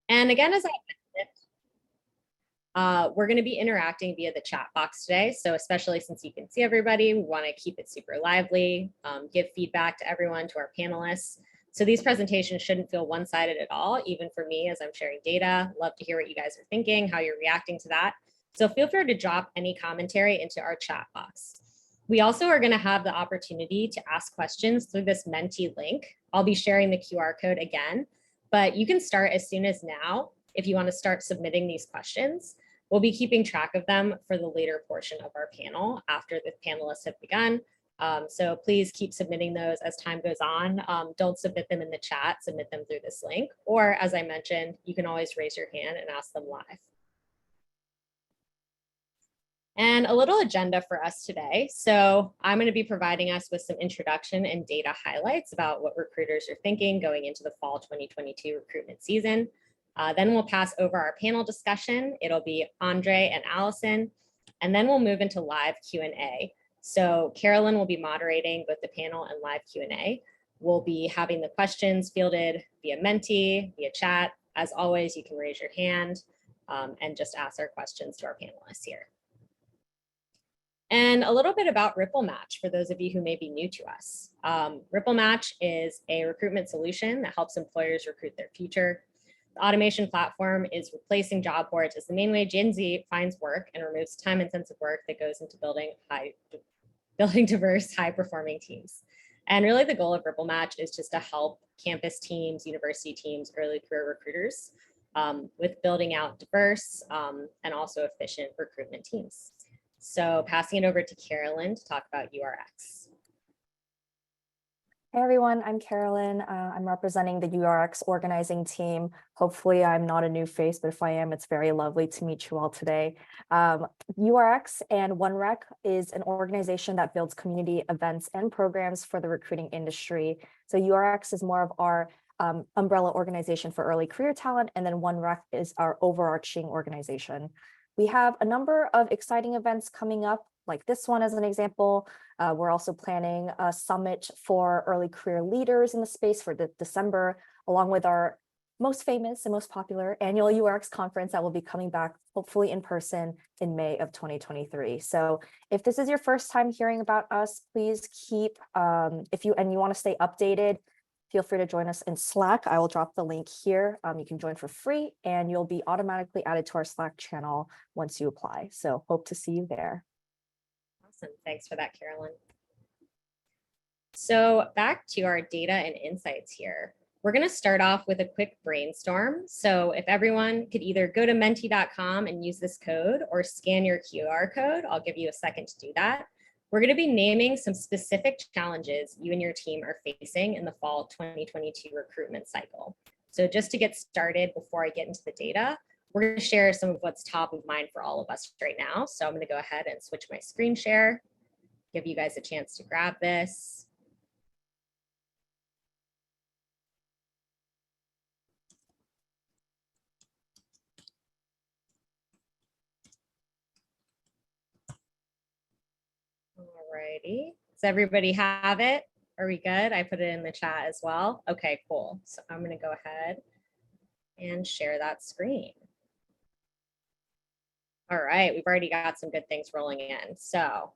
And again, as I mentioned, we're going to be interacting via the chat box today. So especially since you can see everybody, we want to keep it super lively, give feedback to everyone, to our panelists. So these presentations shouldn't feel one-sided at all, even for me as I'm sharing data. Love to hear what you guys are thinking, how you're reacting to that. So feel free to drop any commentary into our chat box. We also are going to have the opportunity to ask questions through this Menti link. I'll be sharing the QR code again, but you can start as soon as now if you want to start submitting these questions. We'll be keeping track of them for the later portion of our panel after the panelists have begun. So please keep submitting those as time goes on. Don't submit them in the chat, submit them through this link. Or as I mentioned, you can always raise your hand and ask them live. And a little agenda for us today. So I'm going to be providing us with some introduction and data highlights about what recruiters are thinking going into the fall 2022 recruitment season. Then we'll pass over our panel discussion. It'll be Andrei and Alison, and then we'll move into live Q&A. So Carolyn will be moderating both the panel and live Q&A. We'll be having the questions fielded via Menti, via chat. As always, you can raise your hand and just ask our questions to our panelists here. And a little bit about Ripple Match for those of you who may be new to us. Ripple Match is a recruitment solution that helps employers recruit their future. The automation platform is replacing job boards as the main way Gen Z finds work and removes time-intensive work that goes into building diverse, high-performing teams. And really the goal of Ripple Match is just to help campus teams, university teams, early career recruiters with building out diverse and also efficient recruitment teams. So passing it over to Carolyn to talk about URX. Hey everyone, I'm Carolyn. I'm representing the URX organizing team. Hopefully I'm not a new face, but if I am, it's very lovely to meet you all today. URX and OneRec is an organization that builds community events and programs for the recruiting industry. So URX is more of our umbrella organization for early career talent, and then OneRec is our overarching organization. We have a number of exciting events coming up, like this one as an example. We're also planning a summit for early career leaders in the space for December, along with our most famous and most popular annual URX conference that will be coming back, hopefully in person in May of 2023. So if this is your first time hearing about us, please keep, if you want to stay updated, feel free to join us in Slack. I will drop the link here. You can join for free and you'll be automatically added to our Slack channel once you apply. So hope to see you there. Awesome. Thanks for that, Carolyn. So back to our data and insights here. We're going to start off with a quick brainstorm. So if everyone could either go to menti.com and use this code or scan your QR code, I'll give you a second to do that. We're going to be naming some specific challenges you and your team are facing in the fall 2022 recruitment cycle. So just to get started before I get into the data, we're going to share some of what's top of mind for all of us right now. So I'm going to go ahead and switch my screen share, give you guys a chance to grab this. Alrighty, does everybody have it? Are we good? I put it in the chat as well. Okay, cool. So I'm going to go ahead and share that screen. All right, we've already got some good things rolling in. So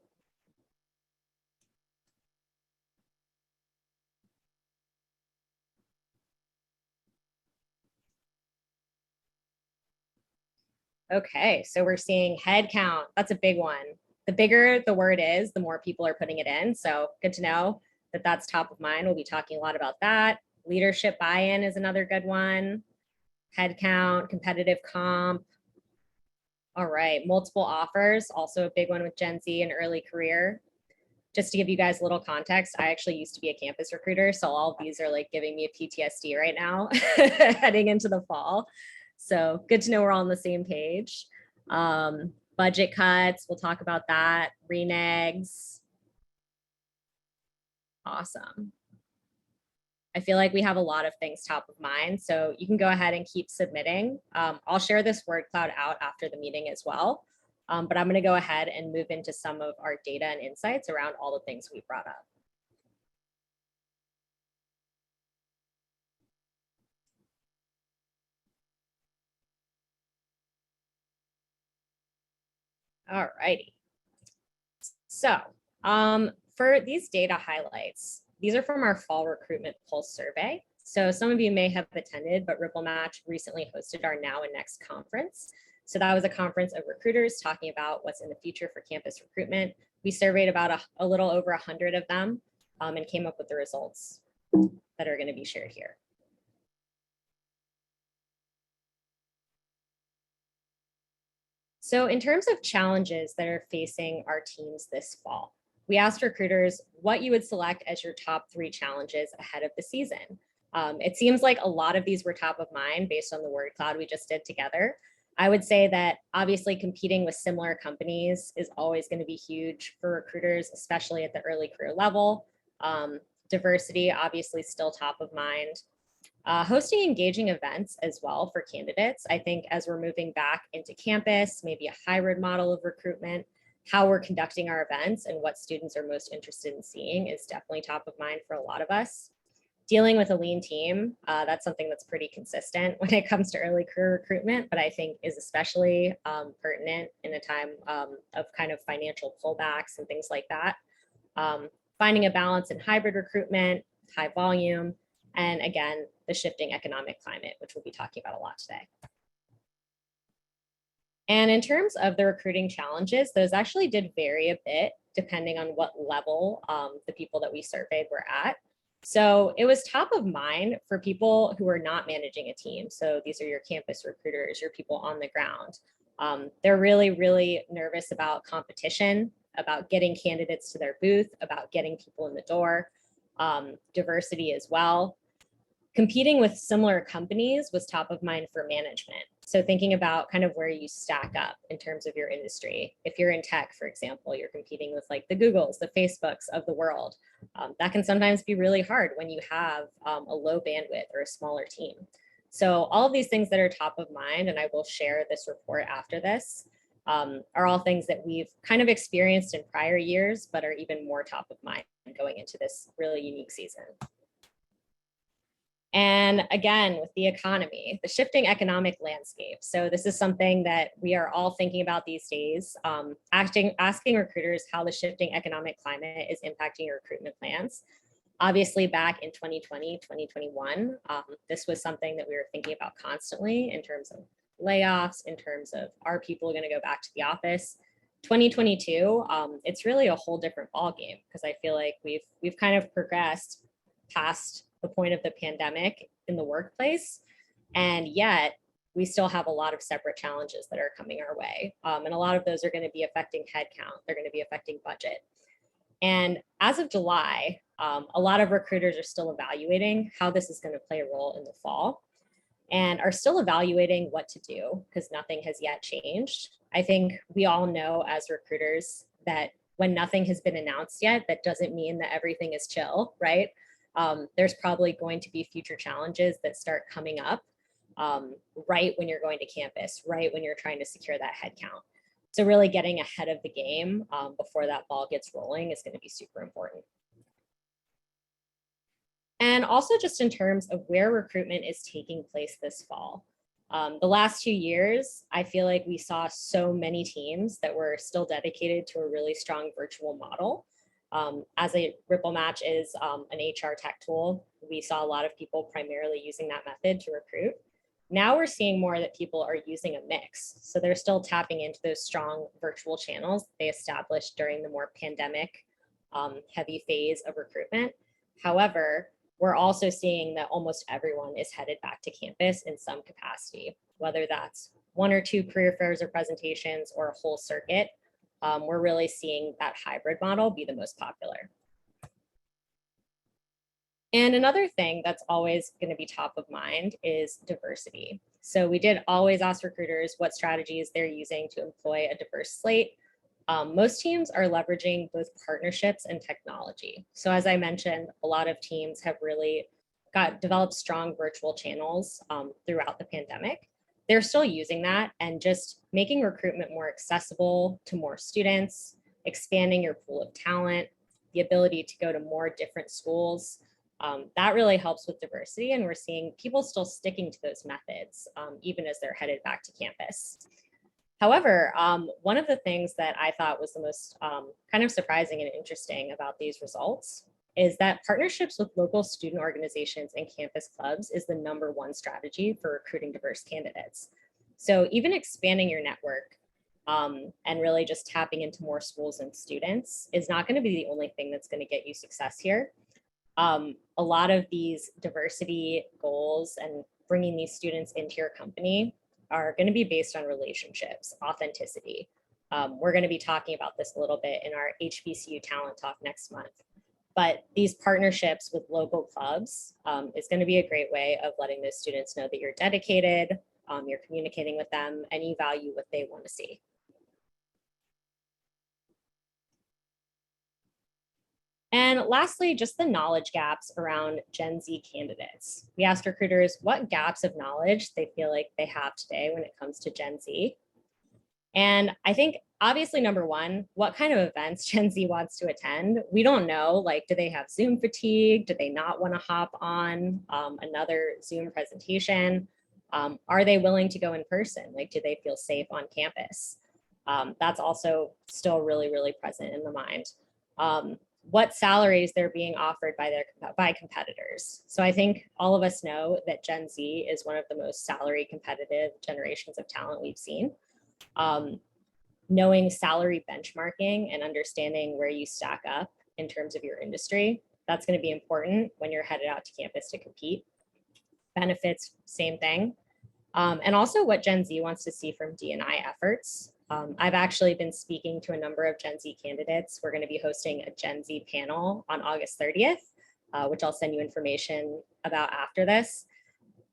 okay, so we're seeing head count. That's a big one. The bigger the word is, the more people are putting it in. So good to know that that's top of mind. We'll be talking a lot about that. Leadership buy-in is another good one. Head count, competitive comp. All right, multiple offers, also a big one with Gen Z and early career. Just to give you guys a little context, I actually used to be a campus recruiter, so all of these are like giving me a PTSD right now heading into the fall. So good to know we're all on the same page. Budget cuts, we'll talk about that. Renegs. Awesome. I feel like we have a lot of things top of mind, so you can go ahead and keep submitting. I'll share this word cloud out after the meeting as well, but I'm going to go ahead and move into some of our data and insights around all the things we brought up. All righty. So for these data highlights, these are from our fall recruitment pulse survey. So some of you may have attended, but Ripple Match recently hosted our Now and Next conference. So that was a conference of recruiters talking about what's in the future for campus recruitment. We surveyed about a little over 100 of them and came up with the results that are going to be shared here. So in terms of challenges that are facing our teams this fall, we asked recruiters what you would select as your top 3 challenges ahead of the season. It seems like a lot of these were top of mind based on the word cloud we just did together. I would say that obviously competing with similar companies is always going to be huge for recruiters, especially at the early career level. Diversity, obviously still top of mind. Hosting engaging events as well for candidates. I think as we're moving back into campus, maybe a hybrid model of recruitment, how we're conducting our events and what students are most interested in seeing is definitely top of mind for a lot of us. Dealing with a lean team, that's something that's pretty consistent when it comes to early career recruitment, but I think is especially pertinent in a time of kind of financial pullbacks and things like that. Finding a balance in hybrid recruitment, high volume, and again, the shifting economic climate, which we'll be talking about a lot today. And in terms of the recruiting challenges, those actually did vary a bit depending on what level the people that we surveyed were at. So it was top of mind for people who are not managing a team. So these are your campus recruiters, your people on the ground. They're really, really nervous about competition, about getting candidates to their booth, about getting people in the door, diversity as well. Competing with similar companies was top of mind for management. So thinking about kind of where you stack up in terms of your industry. If you're in tech, for example, you're competing with like the Googles, the Facebooks of the world. That can sometimes be really hard when you have a low bandwidth or a smaller team. So all of these things that are top of mind, and I will share this report after this, are all things that we've kind of experienced in prior years, but are even more top of mind going into this really unique season. And again, with the economy, the shifting economic landscape. So this is something that we are all thinking about these days, asking recruiters how the shifting economic climate is impacting your recruitment plans. Obviously, back in 2020, 2021, this was something that we were thinking about constantly in terms of layoffs, in terms of are people going to go back to the office. 2022, it's really a whole different ballgame because I feel like we've kind of progressed past the point of the pandemic in the workplace, and yet we still have a lot of separate challenges that are coming our way, and a lot of those are going to be affecting headcount. They're going to be affecting budget. And as of July, a lot of recruiters are still evaluating how this is going to play a role in the fall and are still evaluating what to do because nothing has yet changed. I think we all know as recruiters that when nothing has been announced yet, that doesn't mean that everything is chill, right? There's probably going to be future challenges that start coming up right when you're going to campus, right when you're trying to secure that headcount. So really getting ahead of the game before that ball gets rolling is going to be super important. And also just in terms of where recruitment is taking place this fall. The last 2 years, I feel like we saw so many teams that were still dedicated to a really strong virtual model. As a Ripple Match is an HR tech tool, we saw a lot of people primarily using that method to recruit. Now we're seeing more that people are using a mix. So they're still tapping into those strong virtual channels they established during the more pandemic heavy phase of recruitment. However, we're also seeing that almost everyone is headed back to campus in some capacity, whether that's 1 or 2 career fairs or presentations or a whole circuit. We're really seeing that hybrid model be the most popular. And another thing that's always going to be top of mind is diversity. So we did always ask recruiters what strategies they're using to employ a diverse slate. Most teams are leveraging both partnerships and technology. So as I mentioned, a lot of teams have really developed strong virtual channels throughout the pandemic. They're still using that and just making recruitment more accessible to more students, expanding your pool of talent, the ability to go to more different schools. That really helps with diversity, and we're seeing people still sticking to those methods even as they're headed back to campus. However, one of the things that I thought was the most kind of surprising and interesting about these results is that partnerships with local student organizations and campus clubs is the #1 strategy for recruiting diverse candidates. So even expanding your network and really just tapping into more schools and students is not going to be the only thing that's going to get you success here. A lot of these diversity goals and bringing these students into your company are going to be based on relationships, authenticity. We're going to be talking about this a little bit in our HBCU Talent Talk next month. But these partnerships with local clubs is going to be a great way of letting those students know that you're dedicated, you're communicating with them, and you value what they want to see. And lastly, just the knowledge gaps around Gen Z candidates. We asked recruiters what gaps of knowledge they feel like they have today when it comes to Gen Z. And I think obviously #1, what kind of events Gen Z wants to attend? We don't know, like, do they have Zoom fatigue? Do they not want to hop on another Zoom presentation? Are they willing to go in person? Like, do they feel safe on campus? That's also still really, really present in the mind. What salaries they're being offered by competitors. So I think all of us know that Gen Z is one of the most salary competitive generations of talent we've seen. Knowing salary benchmarking and understanding where you stack up in terms of your industry, that's going to be important when you're headed out to campus to compete. Benefits, same thing. And also what Gen Z wants to see from D&I efforts. I've actually been speaking to a number of Gen Z candidates. We're going to be hosting a Gen Z panel on August 30th, which I'll send you information about after this.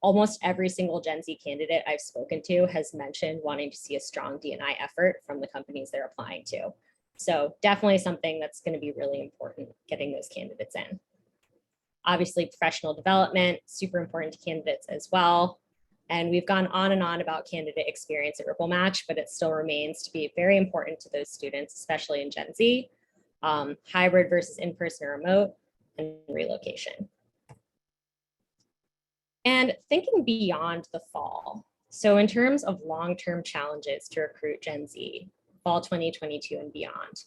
Almost every single Gen Z candidate I've spoken to has mentioned wanting to see a strong D&I effort from the companies they're applying to. So definitely something that's going to be really important, getting those candidates in. Obviously, professional development, super important to candidates as well. And we've gone on and on about candidate experience at Ripple Match, but it still remains to be very important to those students, especially in Gen Z, hybrid versus in-person or remote, and relocation. And thinking beyond the fall. So in terms of long-term challenges to recruit Gen Z, fall 2022 and beyond,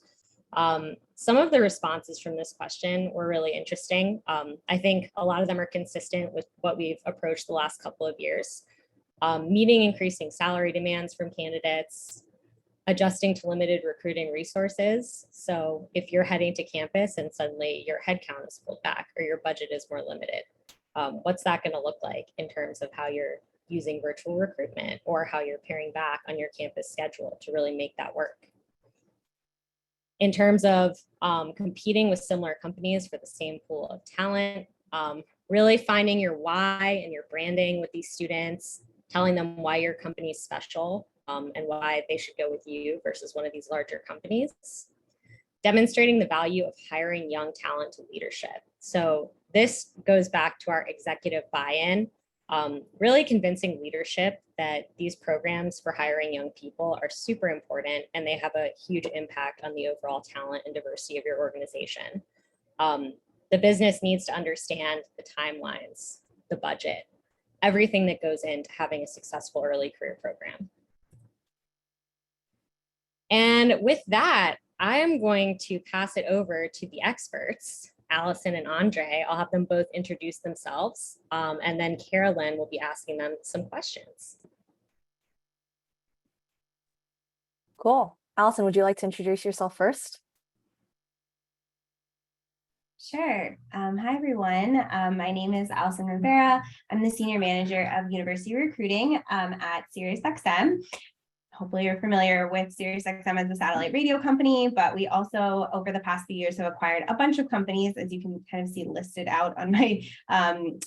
some of the responses from this question were really interesting. I think a lot of them are consistent with what we've approached the last couple of years. Meeting increasing salary demands from candidates, adjusting to limited recruiting resources. So if you're heading to campus and suddenly your headcount is pulled back or your budget is more limited, what's that going to look like in terms of how you're using virtual recruitment or how you're paring back on your campus schedule to really make that work? In terms of competing with similar companies for the same pool of talent, really finding your why and your branding with these students, telling them why your company is special and why they should go with you versus one of these larger companies. Demonstrating the value of hiring young talent to leadership. So this goes back to our executive buy-in, really convincing leadership that these programs for hiring young people are super important and they have a huge impact on the overall talent and diversity of your organization. The business needs to understand the timelines, the budget, everything that goes into having a successful early career program. And with that, I am going to pass it over to the experts, Alison and Andrei. I'll have them both introduce themselves, and then Carolyn will be asking them some questions. Cool. Alison, would you like to introduce yourself first? Sure. Hi, everyone. My name is Alison Rivera. I'm the Senior Manager of University Recruiting at SiriusXM. Hopefully you're familiar with SiriusXM as a satellite radio company, but we also, over the past few years, have acquired a bunch of companies, as you can kind of see listed out on my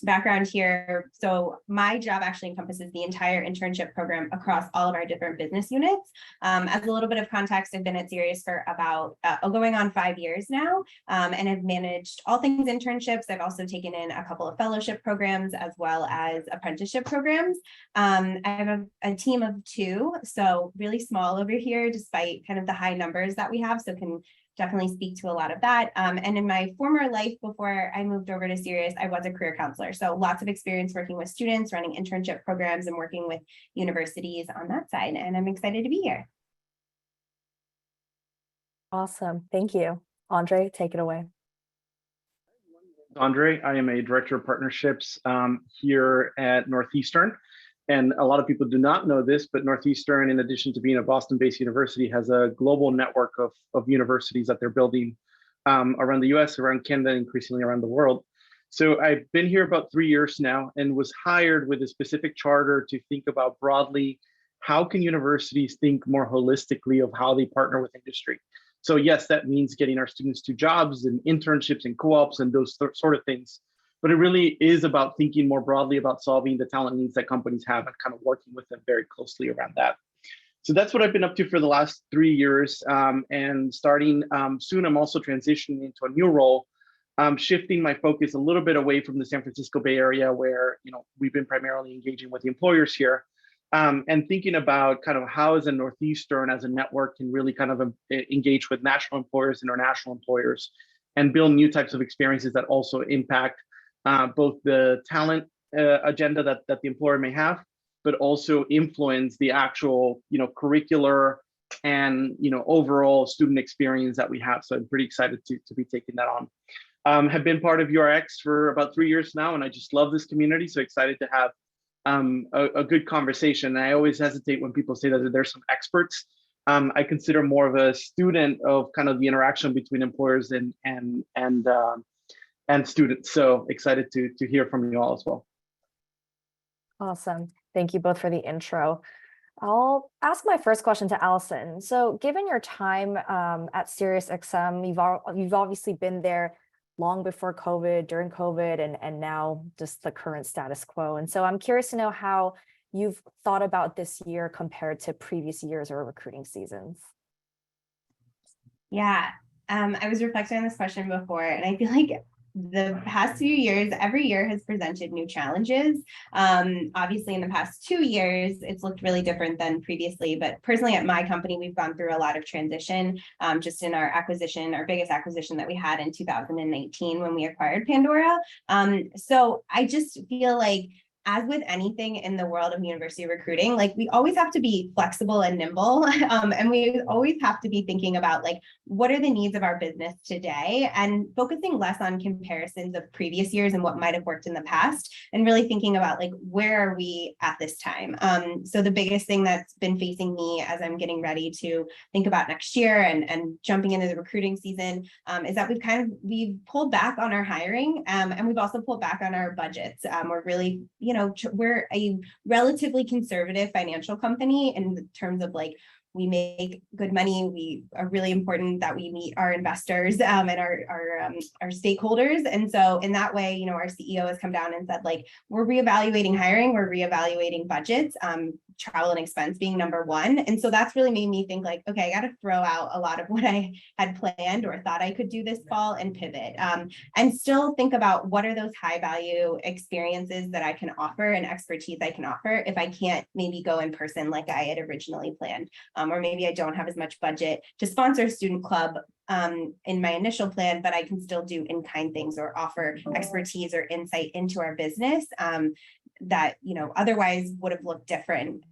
background here. So my job actually encompasses the entire internship program across all of our different business units. As a little bit of context, I've been at Sirius for about going on 5 years now, and I've managed all things internships. I've also taken in a couple of fellowship programs as well as apprenticeship programs. I have a team of 2, so really small over here, despite kind of the high numbers that we have. So can definitely speak to a lot of that. And in my former life, before I moved over to Sirius, I was a career counselor. So lots of experience working with students, running internship programs, and working with universities on that side. And I'm excited to be here. Awesome. Thank you. Andrei, take it away. Andrei, I am a director of partnerships here at Northeastern. And a lot of people do not know this, but Northeastern, in addition to being a Boston-based university, has a global network of universities that they're building around the US, around Canada, increasingly around the world. So I've been here about 3 years now and was hired with a specific charter to think about broadly, how can universities think more holistically of how they partner with industry? So yes, that means getting our students to jobs and internships and co-ops and those sort of things. But it really is about thinking more broadly about solving the talent needs that companies have and kind of working with them very closely around that. So that's what I've been up to for the last 3 years. And starting soon, I'm also transitioning into a new role, shifting my focus a little bit away from the San Francisco Bay Area, where we've been primarily engaging with the employers here, and thinking about kind of how as a Northeastern as a network can really kind of engage with national employers, international employers, and build new types of experiences that also impact both the talent agenda that the employer may have, but also influence the actual curricular and overall student experience that we have. So I'm pretty excited to be taking that on. Have been part of URX for about 3 years now, and I just love this community. So excited to have a good conversation. And I always hesitate when people say that there's some experts. I consider more of a student of kind of the interaction between employers and students. So excited to hear from you all as well. Awesome. Thank you both for the intro. I'll ask my first question to Alison. So given your time at SiriusXM, you've obviously been there long before COVID, during COVID, and now just the current status quo. And so I'm curious to know how you've thought about this year compared to previous years or recruiting seasons. Yeah, I was reflecting on this question before, and I feel like the past few years, every year has presented new challenges. Obviously, in the past 2 years, it's looked really different than previously. But personally, at my company, we've gone through a lot of transition just in our acquisition, our biggest acquisition that we had in 2019 when we acquired Pandora. So I just feel like, as with anything in the world of university recruiting, like we always have to be flexible and nimble. And we always have to be thinking about like, what are the needs of our business today, and focusing less on comparisons of previous years and what might have worked in the past, and really thinking about like, where are we at this time? So the biggest thing that's been facing me as I'm getting ready to think about next year and jumping into the recruiting season is that we've pulled back on our hiring, and we've also pulled back on our budgets. We're really, we're a relatively conservative financial company in terms of like, we make good money. We are really important that we meet our investors and our stakeholders. And so in that way, our CEO has come down and said, like, we're reevaluating hiring, we're reevaluating budgets, travel and expense being number one. And so that's really made me think like, okay, I got to throw out a lot of what I had planned or thought I could do this fall and pivot, and still think about what are those high value experiences that I can offer and expertise I can offer if I can't maybe go in person like I had originally planned. Or maybe I don't have as much budget to sponsor a student club in my initial plan, but I can still do in-kind things or offer expertise or insight into our business that otherwise would have looked different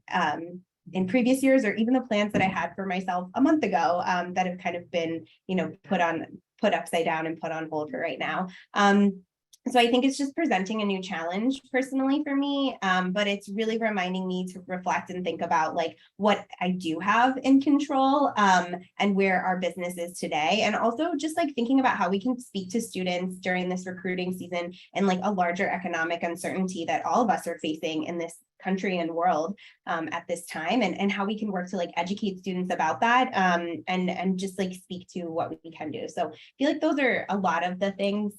in previous years, or even the plans that I had for myself a month ago that have kind of been put upside down and put on hold for right now. So I think it's just presenting a new challenge personally for me, but it's really reminding me to reflect and think about like what I do have in control and where our business is today. And also just like thinking about how we can speak to students during this recruiting season and like a larger economic uncertainty that all of us are facing in this country and world at this time, and how we can work to like educate students about that and just like speak to what we can do. So I feel like those are a lot of the things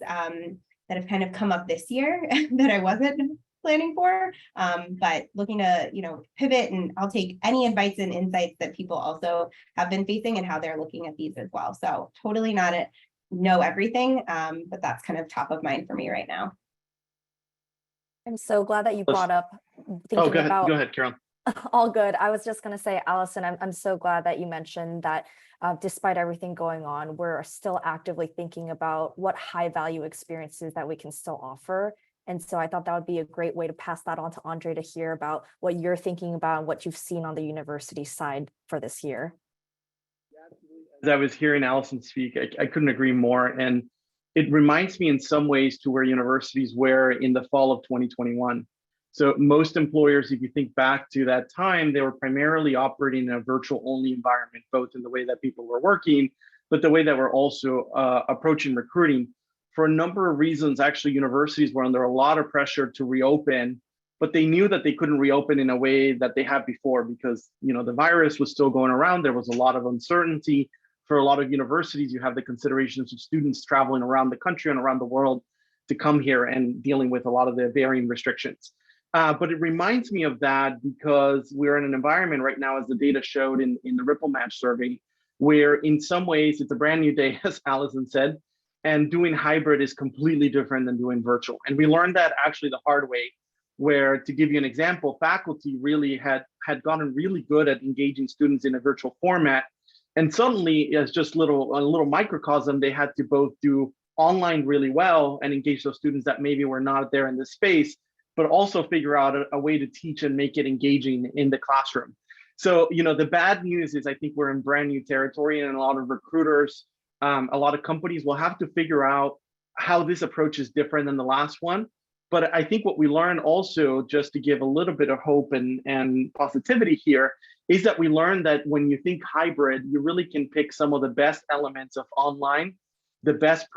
that have kind of come up this year that I wasn't planning for, but looking to, pivot, and I'll take any advice and insights that people also have been facing and how they're looking at these as well. So totally not know everything, but that's kind of top of mind for me right now. I'm so glad that you brought up thinking go ahead, Carol. All good. I was just going to say, Allison, I'm so glad that you mentioned that despite everything going on, we're still actively thinking about what high value experiences that we can still offer. And so I thought that would be a great way to pass that on to Andrei to hear about what you're thinking about and what you've seen on the university side for this year. As I was hearing Allison speak, I couldn't agree more. And it reminds me in some ways to where universities were in the fall of 2021. So most employers, if you think back to that time, they were primarily operating in a virtual only environment, both in the way that people were working, but the way that we're also approaching recruiting. For a number of reasons, actually, universities were under a lot of pressure to reopen, but they knew that they couldn't reopen in a way that they had before because, you know, the virus was still going around. There was a lot of uncertainty. For a lot of universities, you have the considerations of students traveling around the country and around the world to come here and dealing with a lot of the varying restrictions. But it reminds me of that because we're in an environment right now, as the data showed in the Ripple Match survey, where in some ways it's a brand new day, as Allison said, and doing hybrid is completely different than doing virtual. And we learned that actually the hard way, where, to give you an example, faculty really had gotten really good at engaging students in a virtual format. And suddenly, as just a little microcosm, they had to both do online really well and engage those students that maybe were not there in the space, but also figure out a way to teach and make it engaging in the classroom. So, you know, the bad news is I think we're in brand new territory, and a lot of recruiters, a lot of companies will have to figure out how this approach is different than the last one. But I think what we learned also, just to give a little bit of hope and positivity here, is that we learned that when you think hybrid, you really can pick some of the best elements of online, the best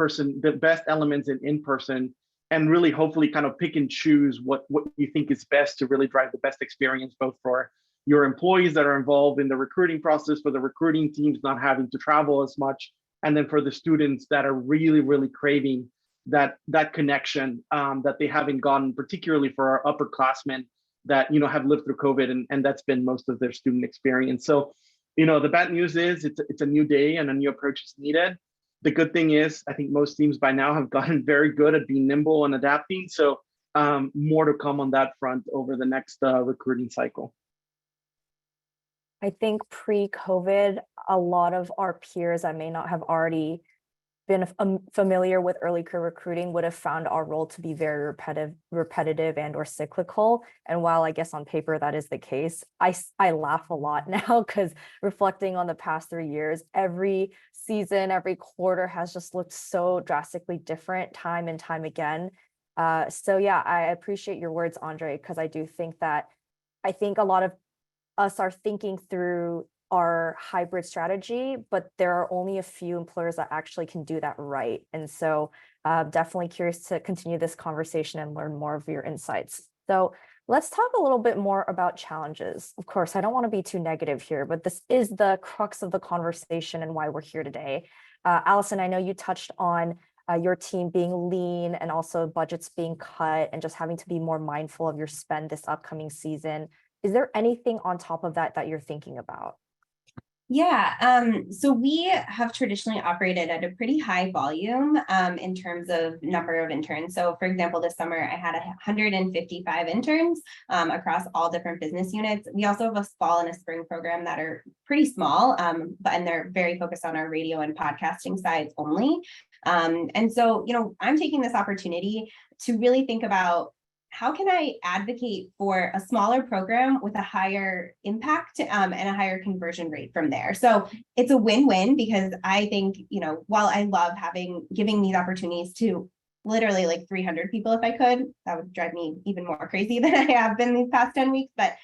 elements in person, and really hopefully kind of pick and choose what you think is best to really drive the best experience, both for your employees that are involved in the recruiting process, for the recruiting teams not having to travel as much, and then for the students that are really, really craving that connection that they haven't gotten, particularly for our upperclassmen that, you know, have lived through COVID, and that's been most of their student experience. So, you know, the bad news is it's a new day and a new approach is needed. The good thing is I think most teams by now have gotten very good at being nimble and adapting. So more to come on that front over the next recruiting cycle. I think pre-COVID, a lot of our peers that may not have already been familiar with early career recruiting would have found our role to be very repetitive and or cyclical. And while I guess on paper that is the case, I laugh a lot now because reflecting on the past 3 years, every season, every quarter has just looked so drastically different time and time again. So yeah, I appreciate your words, Andrei, because I do think that I think a lot of us are thinking through our hybrid strategy, but there are only a few employers that actually can do that right. And so definitely curious to continue this conversation and learn more of your insights. So let's talk a little bit more about challenges. Of course, I don't want to be too negative here, but this is the crux of the conversation and why we're here today. Allison, I know you touched on your team being lean and also budgets being cut and just having to be more mindful of your spend this upcoming season. Is there anything on top of that that you're thinking about? Yeah, so we have traditionally operated at a pretty high volume in terms of number of interns. So for example, this summer I had 155 interns across all different business units. We also have a fall and a spring program that are pretty small, and they're very focused on our radio and podcasting sides only. And so, you know, I'm taking this opportunity to really think about how can I advocate for a smaller program with a higher impact and a higher conversion rate from there? So it's a win-win because I think, you know, while I love giving these opportunities to literally like 300 people, if I could, that would drive me even more crazy than I have been these past 10 weeks. But,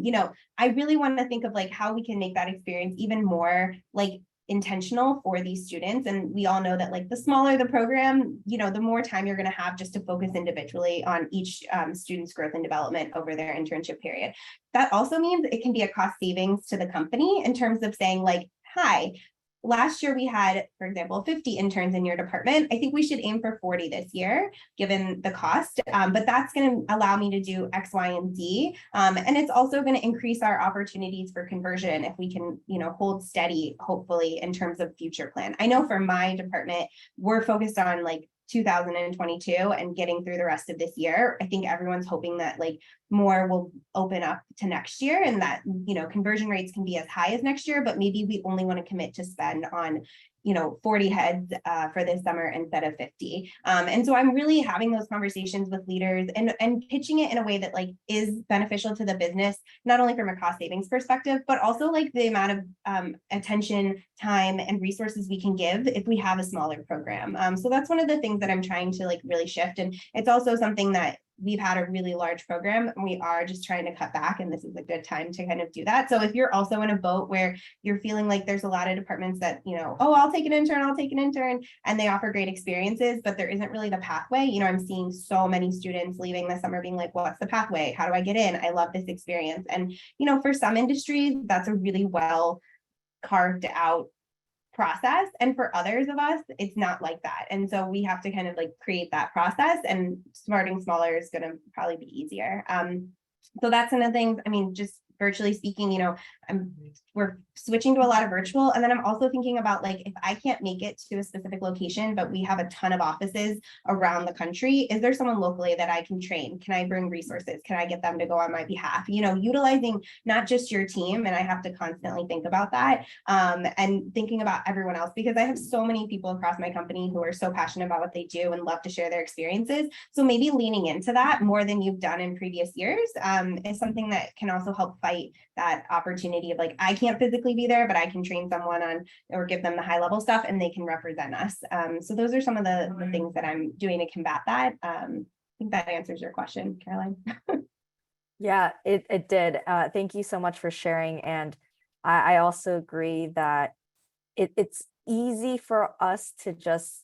you know, I really want to think of like how we can make that experience even more like intentional for these students. And we all know that like the smaller the program, you know, the more time you're going to have just to focus individually on each student's growth and development over their internship period. That also means it can be a cost savings to the company in terms of saying like, hi, last year we had, for example, 50 interns in your department. I think we should aim for 40 this year, given the cost, but that's going to allow me to do X, Y, and Z. And it's also going to increase our opportunities for conversion if we can, you know, hold steady, hopefully, in terms of future plan. I know for my department, we're focused on like 2022 and getting through the rest of this year. I think everyone's hoping that like more will open up to next year, and that, you know, conversion rates can be as high as next year, but maybe we only want to commit to spend on, you know, 40 heads for this summer instead of 50. And so I'm really having those conversations with leaders and pitching it in a way that like is beneficial to the business, not only from a cost savings perspective, but also like the amount of attention, time, and resources we can give if we have a smaller program. So that's one of the things that I'm trying to like really shift. And it's also something that we've had a really large program and we are just trying to cut back, and this is a good time to kind of do that. So if you're also in a boat where you're feeling like there's a lot of departments that, you know, oh, I'll take an intern, and they offer great experiences, but there isn't really the pathway. You know, I'm seeing so many students leaving this summer being like, what's the pathway? How do I get in? I love this experience. And, you know, for some industries, that's a really well carved out process, and for others of us it's not like that, and so we have to kind of like create that process, and starting smaller is going to probably be easier. So that's one of the things. I mean, just virtually speaking, you know, we're switching to a lot of virtual, and then I'm also thinking about like, if I can't make it to a specific location, but we have a ton of offices around the country, is there someone locally that I can train? Can I bring resources? Can I get them to go on my behalf? You know, utilizing not just your team, and I have to constantly think about that, and thinking about everyone else, because I have so many people across my company who are so passionate about what they do and love to share their experiences. So maybe leaning into that more than you've done in previous years is something that can also help fight that opportunity of like, I can't physically be there, but I can train someone on or give them the high level stuff and they can represent us. So those are some of the things that I'm doing to combat that. I think that answers your question, Caroline. Yeah, it did. Thank you so much for sharing. And I also agree that it's easy for us to just,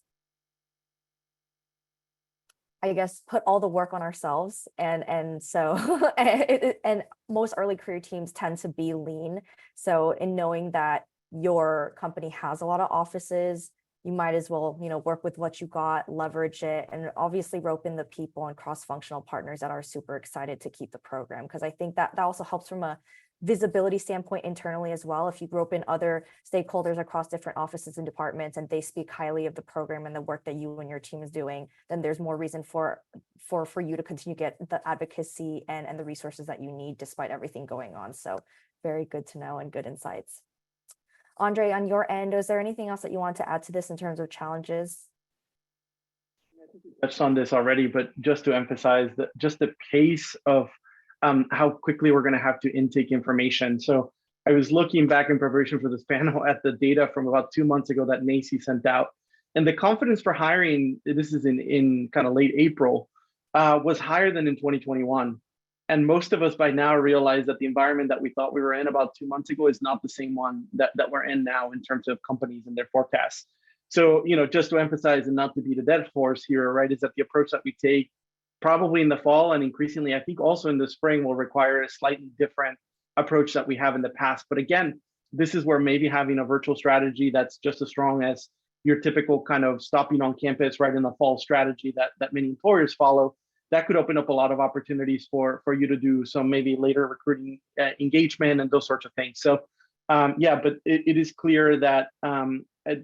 I guess, put all the work on ourselves. And so, and most early career teams tend to be lean. So in knowing that your company has a lot of offices, you might as well, you know, work with what you got, leverage it, and obviously rope in the people and cross-functional partners that are super excited to keep the program. Because I think that also helps from a visibility standpoint internally as well. If you rope in other stakeholders across different offices and departments and they speak highly of the program and the work that you and your team is doing, then there's more reason for you to continue to get the advocacy and the resources that you need despite everything going on. So very good to know and good insights. Andrei, on your end, is there anything else that you want to add to this in terms of challenges? I think you touched on this already, but just to emphasize that just the pace of how quickly we're going to have to intake information. So I was looking back in preparation for this panel at the data from about 2 months ago that NACE sent out, and the confidence for hiring, this is in kind of late April, was higher than in 2021. And most of us by now realize that the environment that we thought we were in about 2 months ago is not the same one that we're in now in terms of companies and their forecasts. So, you know, just to emphasize and not to be the dead horse here, right, is that the approach that we take probably in the fall and increasingly, I think also in the spring, will require a slightly different approach that we have in the past. But again, this is where maybe having a virtual strategy that's just as strong as your typical kind of stopping on campus right in the fall strategy that many employers follow, that could open up a lot of opportunities for you to do some maybe later recruiting engagement and those sorts of things. So yeah, but it is clear that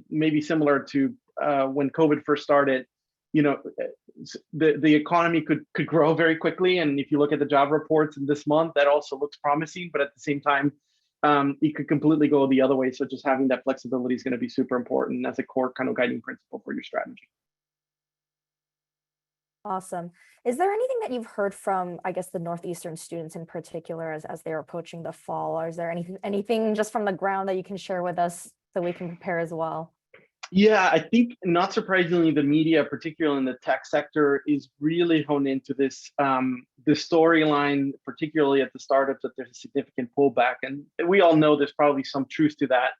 maybe similar to when COVID first started, you know, the economy could grow very quickly. And if you look at the job reports in this month, that also looks promising, but at the same time, it could completely go the other way. So just having that flexibility is going to be super important as a core kind of guiding principle for your strategy. Awesome. Is there anything that you've heard from, I guess, the Northeastern students in particular as they're approaching the fall? Or is there anything just from the ground that you can share with us so we can prepare as well? Yeah, I think not surprisingly, the media, particularly in the tech sector, is really honed into this the storyline, particularly at the startups, that there's a significant pullback. And we all know there's probably some truth to that.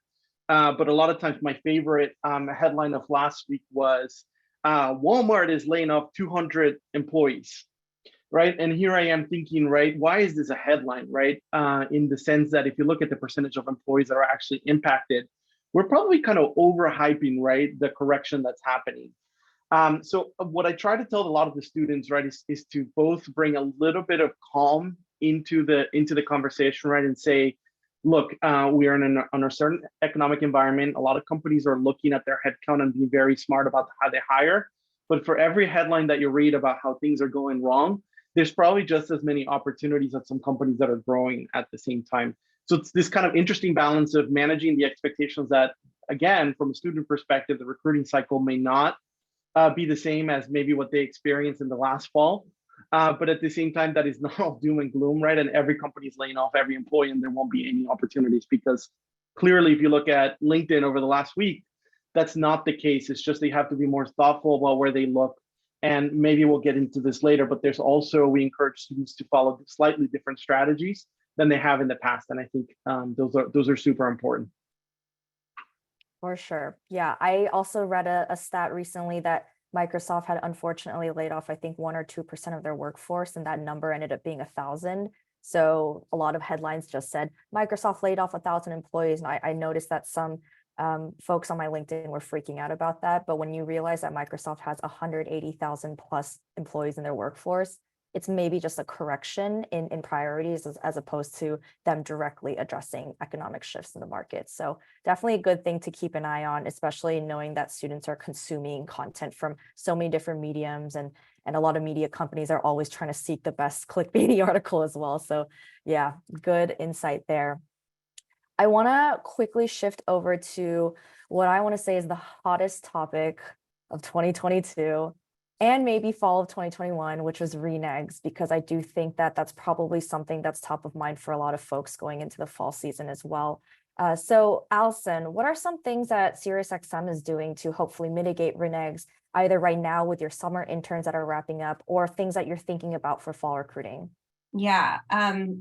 But a lot of times my favorite headline of last week was Walmart is laying off 200 employees, right? And here I am thinking, right, why is this a headline, right? In the sense that if you look at the percentage of employees that are actually impacted, we're probably kind of overhyping, right, the correction that's happening. So what I try to tell a lot of the students, right, is to both bring a little bit of calm into the conversation, right, and say, look, we are in an uncertain economic environment. A lot of companies are looking at their headcount and being very smart about how they hire. But for every headline that you read about how things are going wrong, there's probably just as many opportunities at some companies that are growing at the same time. So it's this kind of interesting balance of managing the expectations that, again, from a student perspective, the recruiting cycle may not be the same as maybe what they experienced in the last fall. But at the same time, that is not all doom and gloom, right? And every company is laying off every employee and there won't be any opportunities, because clearly, if you look at LinkedIn over the last week, that's not the case. It's just they have to be more thoughtful about where they look. And maybe we'll get into this later, but there's also, we encourage students to follow slightly different strategies than they have in the past. And I think those are super important. For sure. Yeah, I also read a stat recently that Microsoft had unfortunately laid off, I think 1 or 2% of their workforce, and that number ended up being 1,000. So a lot of headlines just said Microsoft laid off 1,000 employees. And I noticed that some folks on my LinkedIn were freaking out about that. But when you realize that Microsoft has 180,000 plus employees in their workforce, it's maybe just a correction in priorities as opposed to them directly addressing economic shifts in the market. So definitely a good thing to keep an eye on, especially knowing that students are consuming content from so many different mediums, and a lot of media companies are always trying to seek the best clickbaity article as well. So yeah, good insight there. I want to quickly shift over to what I want to say is the hottest topic of 2022 and maybe fall of 2021, which was renegs, because I do think that that's probably something that's top of mind for a lot of folks going into the fall season as well. So Alison, what are some things that SiriusXM is doing to hopefully mitigate renegs, either right now with your summer interns that are wrapping up, or things that you're thinking about for fall recruiting? Yeah,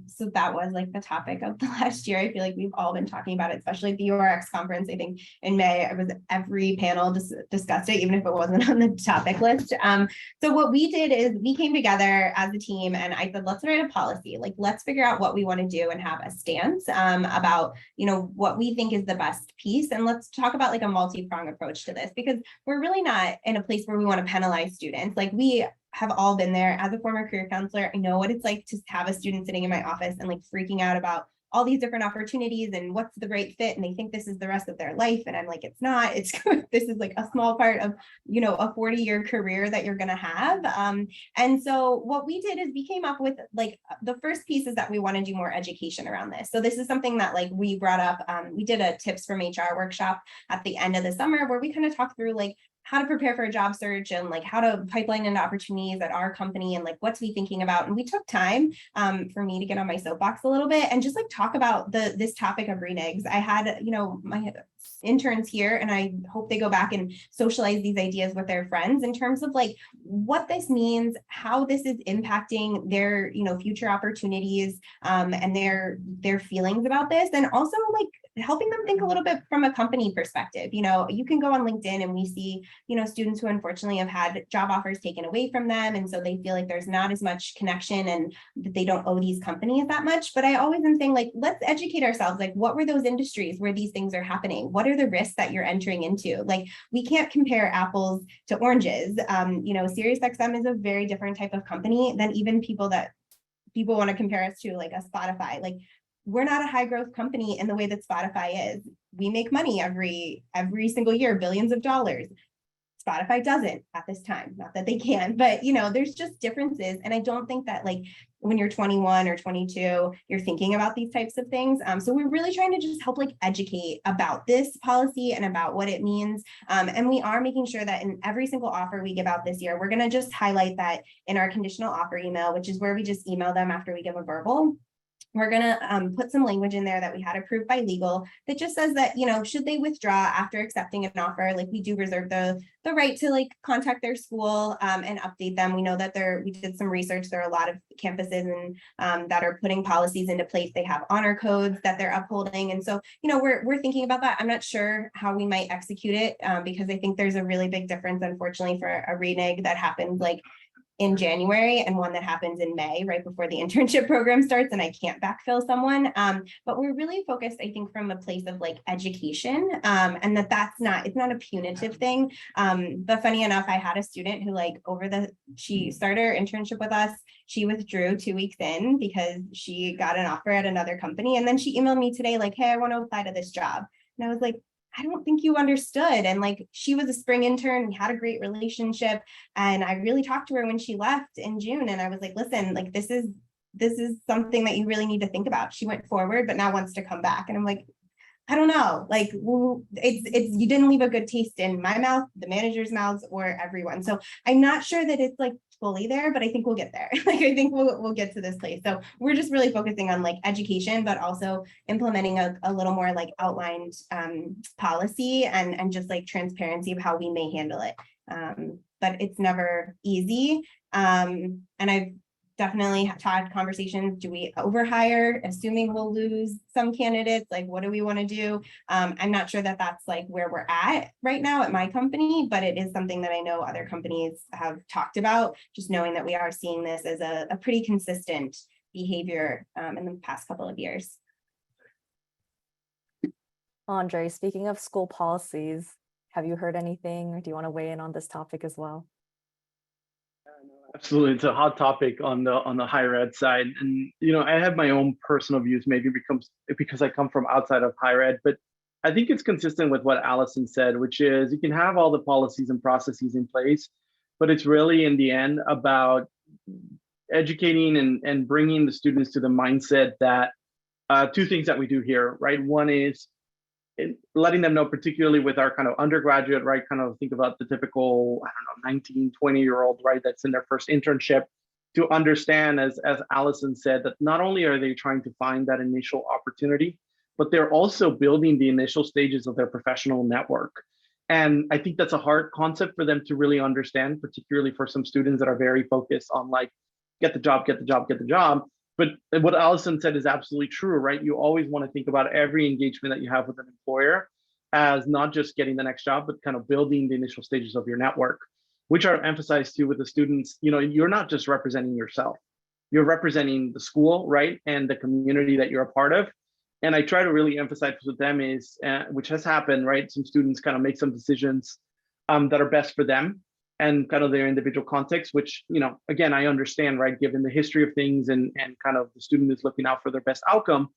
so that was like the topic of the last year. I feel like we've all been talking about it, especially at the URX conference. I think in May, it was every panel discussed it, even if it wasn't on the topic list. So what we did is we came together as a team and I said, let's write a policy. Like, let's figure out what we want to do and have a stance about, what we think is the best piece. And let's talk about like a multi-pronged approach to this, because we're really not in a place where we want to penalize students. Like, we have all been there. As a former career counselor, I know what it's like to have a student sitting in my office and like freaking out about all these different opportunities and what's the right fit. And they think this is the rest of their life. And I'm like, it's not, this is like a small part of, a 40-year career that you're going to have. And so what we did is we came up with like, the first piece is that we want to do more education around this. So this is something that like we brought up, we did a tips from HR workshop at the end of the summer where we kind of talked through like how to prepare for a job search and like how to pipeline into opportunities at our company and like what to be thinking about. And we took time for me to get on my soapbox a little bit and just like talk about this topic of renegs. I had, my interns here, and I hope they go back and socialize these ideas with their friends in terms of like what this means, how this is impacting their, future opportunities and their feelings about this. And also like helping them think a little bit from a company perspective. You can go on LinkedIn and we see, students who unfortunately have had job offers taken away from them. And so they feel like there's not as much connection and that they don't owe these companies that much. But I always am saying like, let's educate ourselves. Like, what were those industries where these things are happening? What are the risks that you're entering into? Like, we can't compare apples to oranges. SiriusXM is a very different type of company than even people want to compare us to, like a Spotify. Like, we're not a high growth company in the way that Spotify is. We make money every single year, billions of dollars. Spotify doesn't at this time, not that they can, but there's just differences. And I don't think that like when you're 21 or 22, you're thinking about these types of things. So we're really trying to just help like educate about this policy and about what it means. And we are making sure that in every single offer we give out this year, we're going to just highlight that in our conditional offer email, which is where we just email them after we give a verbal. We're going to put some language in there that we had approved by legal that just says that, should they withdraw after accepting an offer, like we do reserve the right to like contact their school and update them. We know that we did some research. There are a lot of campuses and that are putting policies into place. They have honor codes that they're upholding. And so, we're thinking about that. I'm not sure how we might execute it because I think there's a really big difference, unfortunately, for a renege that happened like in January and one that happens in May, right before the internship program starts, and I can't backfill someone. But we're really focused, I think, from a place of like education and it's not a punitive thing. But funny enough, I had a student who like she started her internship with us. She withdrew 2 weeks in because she got an offer at another company. And then she emailed me today like, hey, I want to apply to this job. And I was like, I don't think you understood. And like, she was a spring intern, we had a great relationship. And I really talked to her when she left in June. And I was like, listen, like, this is something that you really need to think about. She went forward, but now wants to come back. And I'm like, I don't know, like, it's you didn't leave a good taste in my mouth, the manager's mouths, or everyone. So I'm not sure that it's like fully there, but I think we'll get there. Like, I think we'll get to this place. So we're just really focusing on like education, but also implementing a little more like outlined policy and just like transparency of how we may handle it. But it's never easy. And I've definitely had conversations. Do we overhire, assuming we'll lose some candidates? Like, what do we want to do? I'm not sure that that's like where we're at right now at my company, but it is something that I know other companies have talked about, just knowing that we are seeing this as a pretty consistent behavior in the past couple of years. Andrei, speaking of school policies, have you heard anything, or do you want to weigh in on this topic as well? Absolutely, it's a hot topic on the higher ed side, and I have my own personal views. Maybe because I come from outside of higher ed, but I think it's consistent with what Alison said, which is you can have all the policies and processes in place, but it's really in the end about educating and bringing the students to the mindset that two things that we do here, right? One is letting them know, particularly with our kind of undergraduate, right? Kind of think about the typical, 19, 20-year-old, right? That's in their first internship, to understand, as Alison said, that not only are they trying to find that initial opportunity, but they're also building the initial stages of their professional network. And I think that's a hard concept for them to really understand, particularly for some students that are very focused on like, get the job, get the job, get the job. But what Alison said is absolutely true, right? You always want to think about every engagement that you have with an employer as not just getting the next job, but kind of building the initial stages of your network, which are emphasized too with the students. You're not just representing yourself, you're representing the school, right? And the community that you're a part of. And I try to really emphasize with them is, which has happened, right? Some students kind of make some decisions that are best for them and kind of their individual context, which, again, I understand, right, given the history of things and kind of the student is looking out for their best outcome,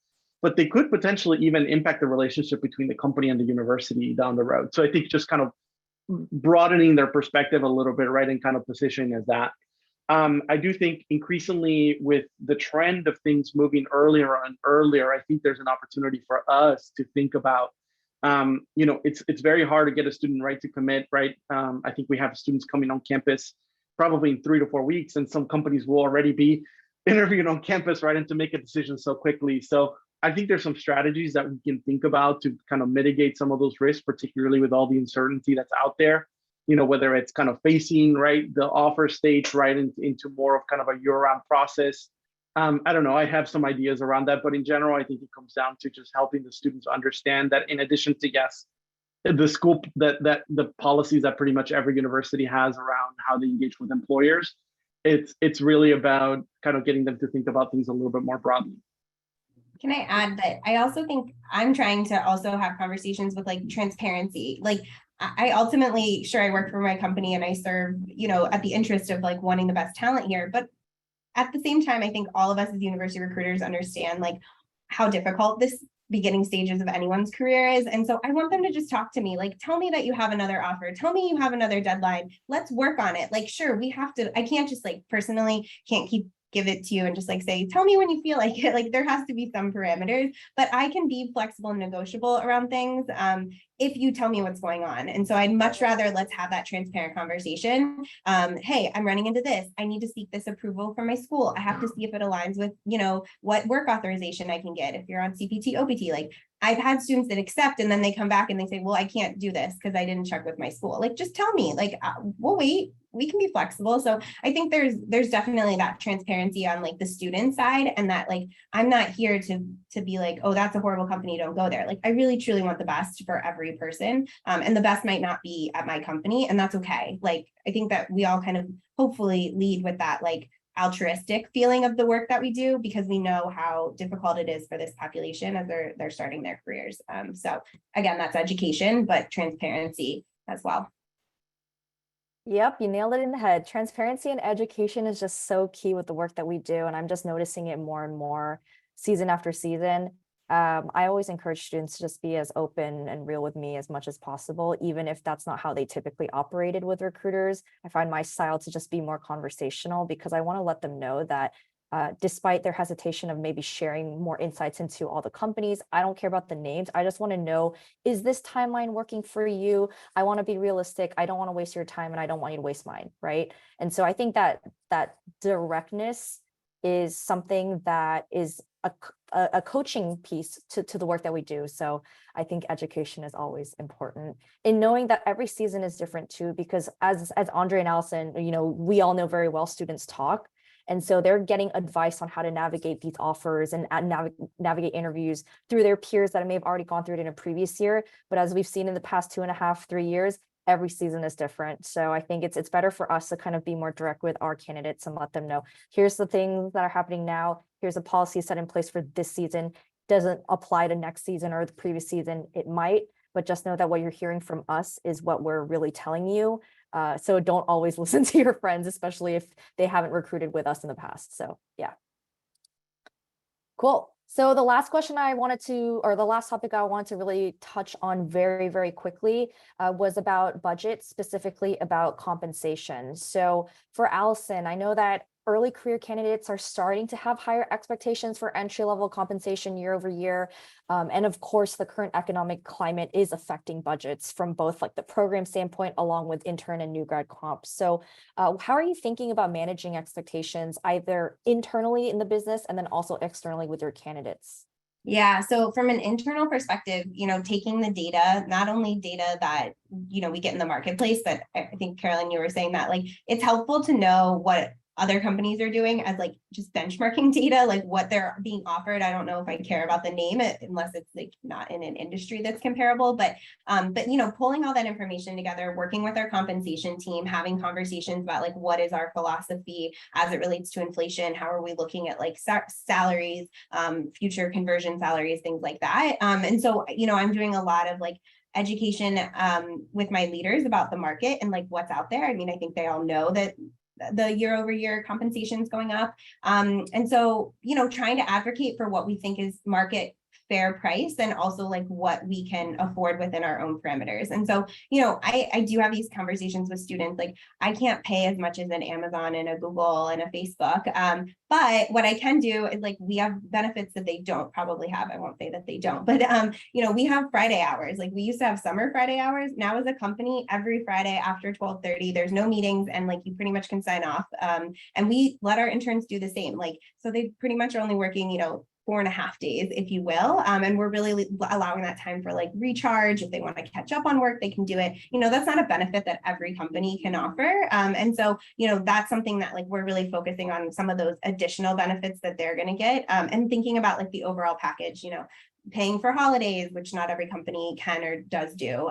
but they could potentially even impact the relationship between the company and the university down the road. So I think just kind of broadening their perspective a little bit, right, and kind of positioning as that. I do think increasingly with the trend of things moving earlier and earlier, I think there's an opportunity for us to think about it's very hard to get a student right to commit, right? I think we have students coming on campus probably in 3 to 4 weeks, and some companies will already be interviewing on campus, right? And to make a decision so quickly. So I think there's some strategies that we can think about to kind of mitigate some of those risks, particularly with all the uncertainty that's out there, whether it's kind of facing, right, the offer stage, right, into more of kind of a year-round process. I don't know, I have some ideas around that, but in general, I think it comes down to just helping the students understand that in addition to, yes, the school, that the policies that pretty much every university has around how they engage with employers, it's really about kind of getting them to think about things a little bit more broadly. Can I add that I also think I'm trying to also have conversations with like transparency. Like, I ultimately, sure, I work for my company and I serve, at the interest of like wanting the best talent here, but at the same time, I think all of us as university recruiters understand like how difficult this beginning stages of anyone's career is. And so I want them to just talk to me, like, tell me that you have another offer. Tell me you have another deadline. Let's work on it. Like, sure, we have to, I can't just like personally can't give it to you and just like say, tell me when you feel like it. Like, there has to be some parameters, but I can be flexible and negotiable around things if you tell me what's going on. And so I'd much rather let's have that transparent conversation. Hey, I'm running into this. I need to seek this approval from my school. I have to see if it aligns with, what work authorization I can get. If you're on CPT, OPT, like I've had students that accept and then they come back and they say, well, I can't do this because I didn't check with my school. Like, just tell me, like, we'll wait. We can be flexible. So I think there's definitely that transparency on like the student side, and that like, I'm not here to be like, oh, that's a horrible company, don't go there. Like, I really truly want the best for every person. And the best might not be at my company, and that's okay. Like, I think that we all kind of hopefully lead with that like altruistic feeling of the work that we do, because we know how difficult it is for this population as they're starting their careers. So again, that's education, but transparency as well. Yep, you nailed it in the head. Transparency and education is just so key with the work that we do. And I'm just noticing it more and more season after season. I always encourage students to just be as open and real with me as much as possible, even if that's not how they typically operated with recruiters. I find my style to just be more conversational because I want to let them know that despite their hesitation of maybe sharing more insights into all the companies, I don't care about the names. I just want to know, is this timeline working for you? I want to be realistic. I don't want to waste your time and I don't want you to waste mine, right? And so I think that directness is something that is a coaching piece to the work that we do. So I think education is always important in knowing that every season is different too, because as Andrei and Alison, we all know very well students talk. And so they're getting advice on how to navigate these offers and navigate interviews through their peers that may have already gone through it in a previous year. But as we've seen in the past 2.5, 3 years, every season is different. So I think it's better for us to kind of be more direct with our candidates and let them know, here's the things that are happening now. Here's a policy set in place for this season. Doesn't apply to next season or the previous season. It might, but just know that what you're hearing from us is what we're really telling you. So don't always listen to your friends, especially if they haven't recruited with us in the past. So yeah. Cool. So the last question I wanted to, or the last topic I wanted to really touch on very, very quickly was about budget, specifically about compensation. So for Alison, I know that early career candidates are starting to have higher expectations for entry-level compensation year over year. And of course, the current economic climate is affecting budgets from both like the program standpoint, along with intern and new grad comps. So how are you thinking about managing expectations, either internally in the business and then also externally with your candidates? Yeah, so from an internal perspective, taking the data, not only data that, we get in the marketplace, but I think, Carolyn, you were saying that like, it's helpful to know what other companies are doing as like just benchmarking data, like what they're being offered. I don't know if I care about the name unless it's like not in an industry that's comparable, but pulling all that information together, working with our compensation team, having conversations about like, what is our philosophy as it relates to inflation? How are we looking at like salaries, future conversion salaries, things like that. And so, I'm doing a lot of like education with my leaders about the market and like what's out there. I mean, I think they all know that the year over year compensation is going up. And so, trying to advocate for what we think is market fair price and also like what we can afford within our own parameters. And so, I do have these conversations with students, like I can't pay as much as an Amazon and a Google and a Facebook. But what I can do is like, we have benefits that they don't probably have. I won't say that they don't, but we have Friday hours. Like we used to have summer Friday hours. Now as a company, every Friday after 12:30, there's no meetings and like you pretty much can sign off. And we let our interns do the same. Like, so they pretty much are only working, 4.5 days, if you will. And we're really allowing that time for like recharge. If they want to catch up on work, they can do it. That's not a benefit that every company can offer. And so, that's something that like we're really focusing on, some of those additional benefits that they're going to get, and thinking about like the overall package, paying for holidays, which not every company can or does do.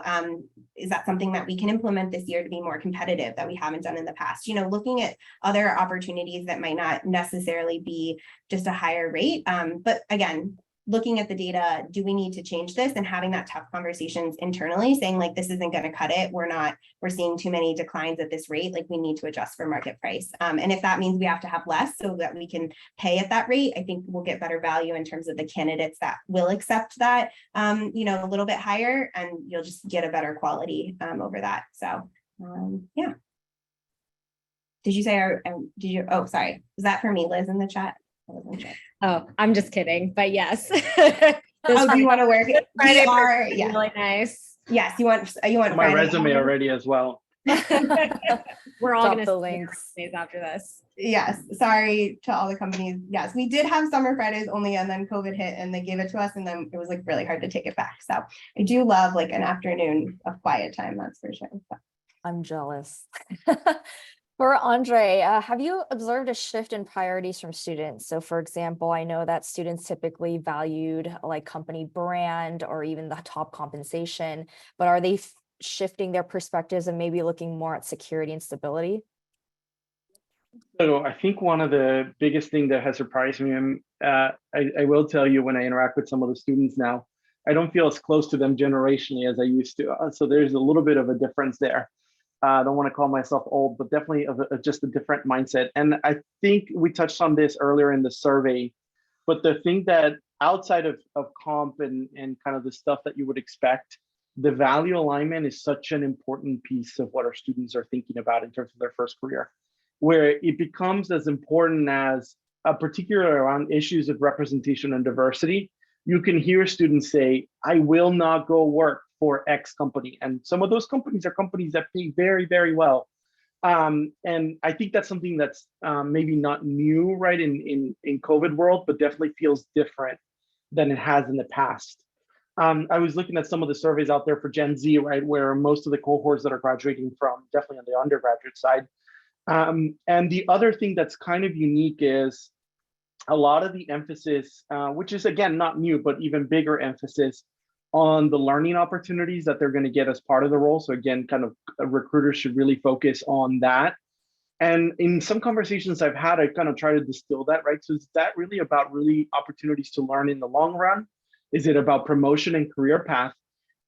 Is that something that we can implement this year to be more competitive that we haven't done in the past? Looking at other opportunities that might not necessarily be just a higher rate. But again, looking at the data, do we need to change this, and having that tough conversations internally saying like, this isn't going to cut it. We're seeing too many declines at this rate. Like we need to adjust for market price. And if that means we have to have less so that we can pay at that rate, I think we'll get better value in terms of the candidates that will accept that, a little bit higher, and you'll just get a better quality over that. So yeah. Did you say, oh, sorry. Was that for me, Liz, in the chat? I wasn't sure. Oh, I'm just kidding, but yes. Oh, do you want to work? Friday Yeah. really nice. Yes, you want my Friday resume already as well. We're all going the to links days after this. Yes, sorry to all the companies. Yes, we did have summer Fridays only, and then COVID hit and they gave it to us, and then it was like really hard to take it back. So I do love like an afternoon of quiet time, that's for sure. So. I'm jealous. For Andrei, have you observed a shift in priorities from students? So for example, I know that students typically valued like company brand or even the top compensation, but are they shifting their perspectives and maybe looking more at security and stability? So I think one of the biggest thing that has surprised me, and I will tell you, when I interact with some of the students now, I don't feel as close to them generationally as I used to. So there's a little bit of a difference there. I don't want to call myself old, but definitely just a different mindset. And I think we touched on this earlier in the survey, but the thing that outside of comp and kind of the stuff that you would expect, the value alignment is such an important piece of what our students are thinking about in terms of their first career, where it becomes as important as particularly around issues of representation and diversity. You can hear students say, I will not go work for X company. And some of those companies are companies that pay very, very well. And I think that's something that's maybe not new, right, in COVID world, but definitely feels different than it has in the past. I was looking at some of the surveys out there for Gen Z, right, where most of the cohorts that are graduating from, definitely on the undergraduate side. And the other thing that's kind of unique is a lot of the emphasis, which is again, not new, but even bigger emphasis on the learning opportunities that they're going to get as part of the role. So again, kind of recruiters should really focus on that. And in some conversations I've had, I kind of try to distill that, right? So is that really about really opportunities to learn in the long run? Is it about promotion and career path?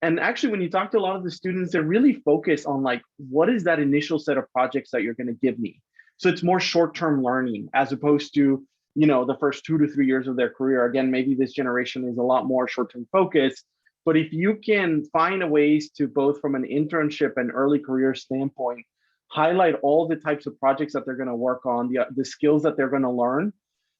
And actually, when you talk to a lot of the students, they're really focused on like, what is that initial set of projects that you're going to give me? So it's more short-term learning as opposed to, you know, the first 2 to 3 years of their career. Again, maybe this generation is a lot more short-term focused. But if you can find ways to both from an internship and early career standpoint, highlight all the types of projects that they're going to work on, the skills that they're going to learn,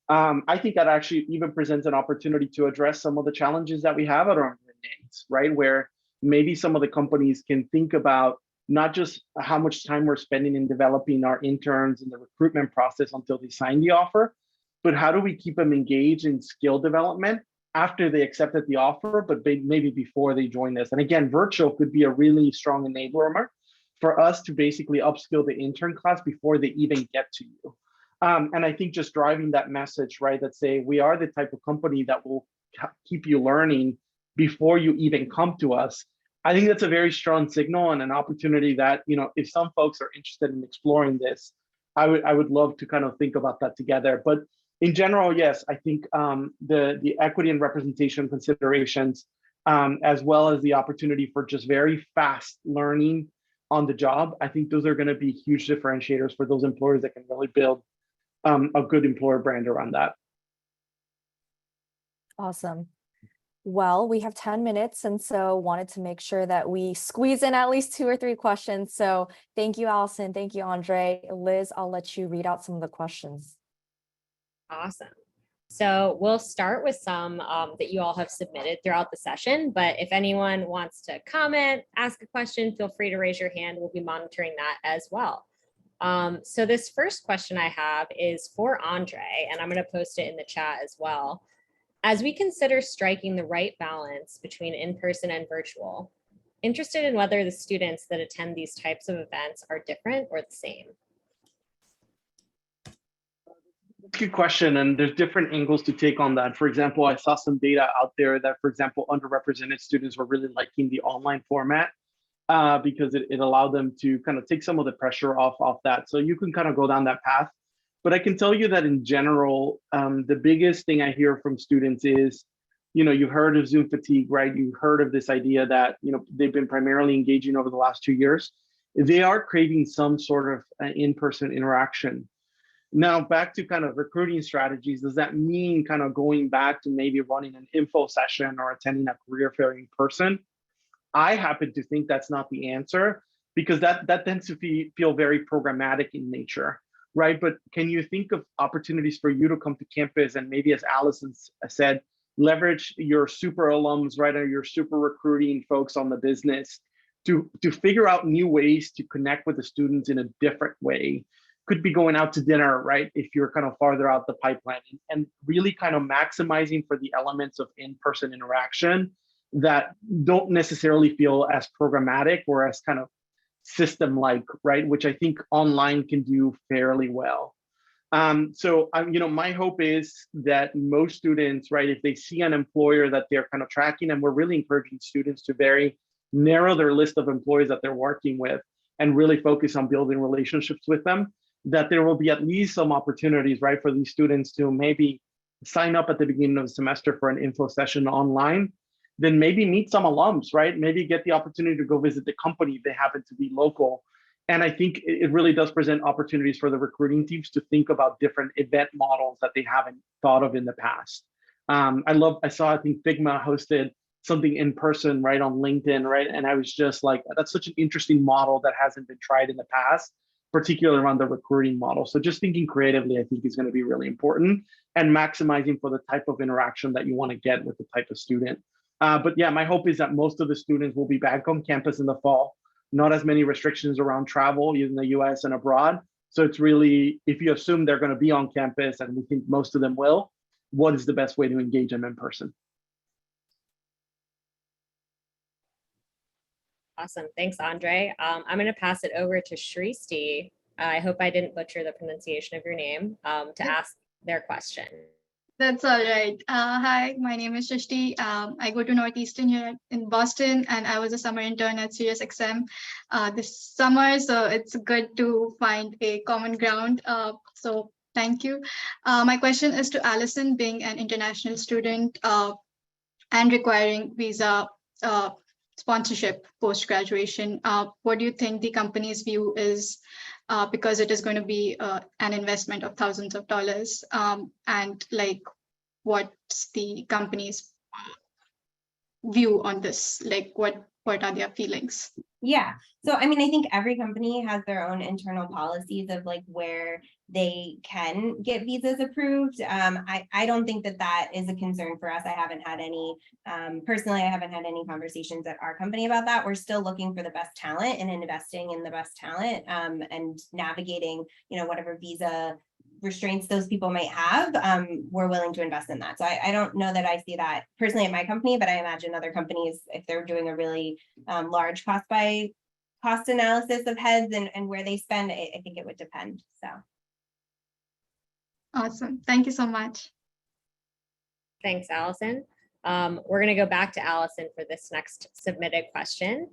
I think that actually even presents an opportunity to address some of the challenges that we have at our names, right? Where maybe some of the companies can think about not just how much time we're spending in developing our interns in the recruitment process until they sign the offer, but how do we keep them engaged in skill development after they accepted the offer, but maybe before they join us. And again, virtual could be a really strong enabler for us to basically upskill the intern class before they even get to you. And I think just driving that message, right, that say we are the type of company that will keep you learning before you even come to us. I think that's a very strong signal and an opportunity that, you know, if some folks are interested in exploring this, I would love to kind of think about that together. But in general, yes, I think the equity and representation considerations, as well as the opportunity for just very fast learning on the job, I think those are going to be huge differentiators for those employers that can really build a good employer brand around that. Awesome. Well, we have 10 minutes, and so wanted to make sure that we squeeze in at least 2 or 3 questions. So thank you, Alison. Thank you, Andrei. Liz, I'll let you read out some of the questions. Awesome. So we'll start with some that you all have submitted throughout the session, but if anyone wants to comment, ask a question, feel free to raise your hand. We'll be monitoring that as well. So this first question I have is for Andrei, and I'm going to post it in the chat as well. As we consider striking the right balance between in-person and virtual, interested in whether the students that attend these types of events are different or the same. Good question, and there's different angles to take on that. For example, I saw some data out there that, for example, underrepresented students were really liking the online format because it allowed them to kind of take some of the pressure off that. So you can kind of go down that path. But I can tell you that in general, the biggest thing I hear from students is, you know, you've heard of Zoom fatigue, right? You've heard of this idea that, you know, they've been primarily engaging over the last 2 years. They are craving some sort of in-person interaction. Now, back to kind of recruiting strategies, does that mean kind of going back to maybe running an info session or attending a career fair in person? I happen to think that's not the answer because that tends to feel very programmatic in nature, right? But can you think of opportunities for you to come to campus and maybe, as Alison said, leverage your super alums, right, or your super recruiting folks on the business to figure out new ways to connect with the students in a different way? Could be going out to dinner, right, if you're kind of farther out the pipeline, and really kind of maximizing for the elements of in-person interaction that don't necessarily feel as programmatic or as kind of system-like, right, which I think online can do fairly well. So, you know, my hope is that most students, right, if they see an employer that they're kind of tracking, and we're really encouraging students to very narrow their list of employers that they're working with and really focus on building relationships with them, that there will be at least some opportunities, right, for these students to maybe sign up at the beginning of the semester for an info session online, then maybe meet some alums, right? Maybe get the opportunity to go visit the company if they happen to be local. And I think it really does present opportunities for the recruiting teams to think about different event models that they haven't thought of in the past. I saw, I think Figma hosted something in person, right, on LinkedIn, right? And I was just like, that's such an interesting model that hasn't been tried in the past, particularly around the recruiting model. So just thinking creatively, I think is going to be really important, and maximizing for the type of interaction that you want to get with the type of student. But yeah, my hope is that most of the students will be back on campus in the fall. Not as many restrictions around travel in the US and abroad. So it's really, if you assume they're going to be on campus, and we think most of them will, what is the best way to engage them in person? Awesome. Thanks, Andrei. I'm going to pass it over to Shristi. I hope I didn't butcher the pronunciation of your name, to ask their question. That's all right. Hi, my name is Shrishti. I go to Northeastern here in Boston, and I was a summer intern at SiriusXM this summer. So it's good to find a common ground. So thank you. My question is to Alison, being an international student and requiring visa sponsorship post-graduation. What do you think the company's view is, because it is going to be an investment of thousands of dollars, and like, what's the company's view on this? Like, what are their feelings? Yeah. So, I mean, I think every company has their own internal policies of like where they can get visas approved. I don't think that that is a concern for us. I haven't had any, personally, I haven't had any conversations at our company about that. We're still looking for the best talent and investing in the best talent, and navigating, whatever visa restraints those people might have. We're willing to invest in that. So I don't know that I see that personally at my company, but I imagine other companies, if they're doing a really large cost analysis of heads and where they spend, I think it would depend. So. Awesome. Thank you so much. Thanks, Allison. We're going to go back to Allison for this next submitted question.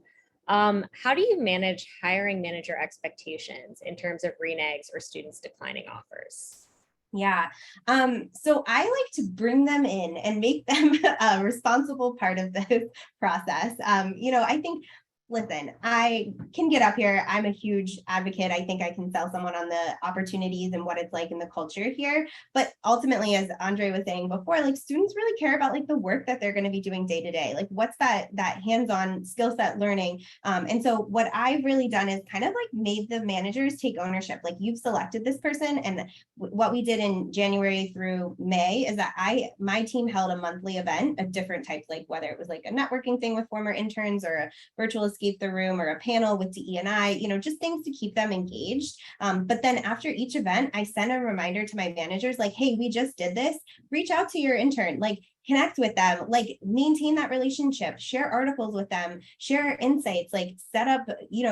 How do you manage hiring manager expectations in terms of renegs or students declining offers? Yeah. So I like to bring them in and make them a responsible part of this process. I think, listen, I can get up here. I'm a huge advocate. I think I can sell someone on the opportunities and what it's like in the culture here. But ultimately, as Andrei was saying before, like students really care about like the work that they're going to be doing day to day. Like what's that hands-on skill set learning. And so what I've really done is kind of like made the managers take ownership. Like you've selected this person. And what we did in January through May is that my team held a monthly event of different types, like whether it was like a networking thing with former interns or a virtual escape the room or a panel with DE&I, just things to keep them engaged. But then after each event, I send a reminder to my managers like, hey, we just did this. Reach out to your intern, like connect with them, like maintain that relationship, share articles with them, share insights, like set up,